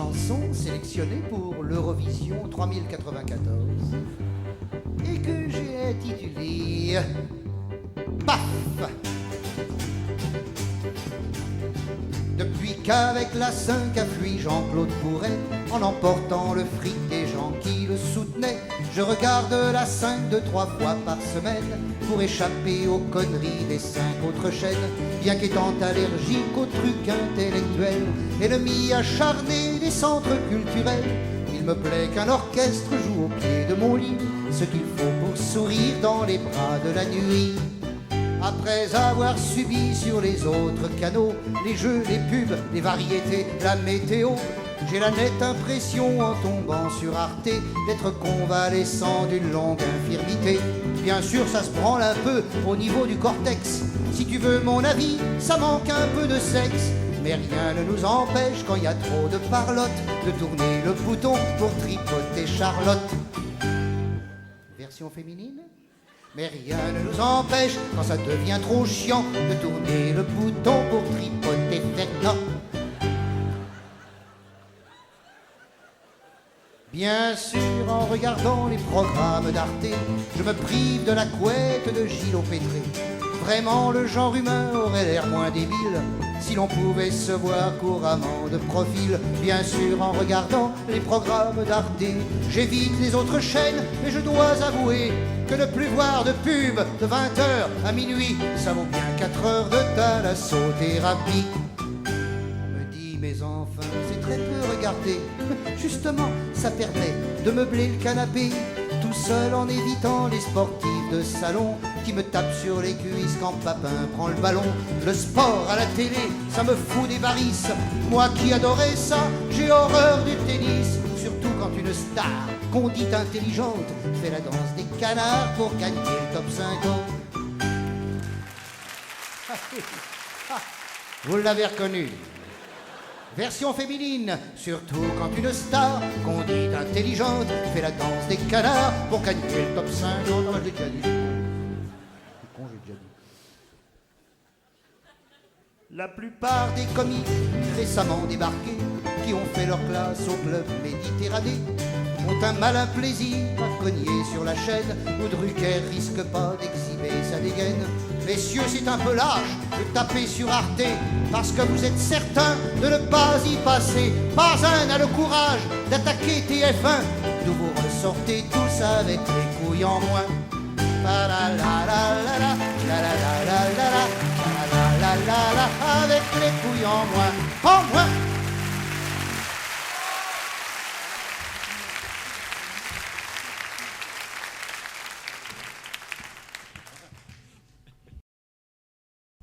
chansons sélectionnées pour l'Eurovision 3094 et que j'ai intitulée Paf. Depuis qu'avec la 5 affluit Jean-Claude Bourret, en emportant le fric des gens qui le soutenaient, je regarde la 5 2-3 fois par semaine pour échapper aux conneries des 5 autres chaînes, bien qu'étant allergique aux trucs intellectuels, ennemi acharné des centres culturels. Il me plaît qu'un orchestre joue au pied de mon lit ce qu'il faut pour sourire dans les bras de la nuit. Après avoir subi sur les autres canaux les jeux, les pubs, les variétés, la météo, j'ai la nette impression en tombant sur Arte d'être convalescent d'une longue infirmité. Bien sûr ça se branle un peu au niveau du cortex. Si tu veux mon avis, ça manque un peu de sexe. Mais rien ne nous empêche quand il y a trop de parlotte de tourner le bouton pour tripoter Charlotte. Version féminine? Mais rien ne nous empêche, quand ça devient trop chiant, de tourner le bouton pour tripoter Fernand. Bien sûr, en regardant les programmes d'Arte, je me prive de la couette de Gilles Pétré. Vraiment, le genre humain aurait l'air moins débile si l'on pouvait se voir couramment de profil. Bien sûr, en regardant les programmes d'Arte, j'évite les autres chaînes, mais je dois avouer que ne plus voir de pub de 20h à minuit, ça vaut bien 4 heures de thalassothérapie. Me dit, mais enfin, c'est très peu regardé. Justement, ça permet de meubler le canapé tout seul en évitant les sportifs de salon qui me tapent sur les cuisses quand Papin prend le ballon. Le sport à la télé, ça me fout des varices. Moi qui adorais ça, j'ai horreur du tennis. Surtout quand une star qu'on dit intelligente fait la danse des canards pour gagner le top 50. Vous l'avez reconnu. Version féminine, surtout quand une star qu'on dit intelligente fait la danse des canards pour gagner le top 50. Non, je l'ai déjà dit. Con, j'ai déjà dit. La plupart des comiques récemment débarqués qui ont fait leur classe au club Méditerranée ont un malin plaisir à cogner sur la chaîne où Drucker risque pas d'exhiber sa dégaine. Messieurs, c'est un peu lâche de taper sur Arte parce que vous êtes certains de ne pas y passer. Pas un n'a le courage d'attaquer TF1, d'où vous ressortez tous avec les couilles en moins. Avec les couilles en moins, en moins.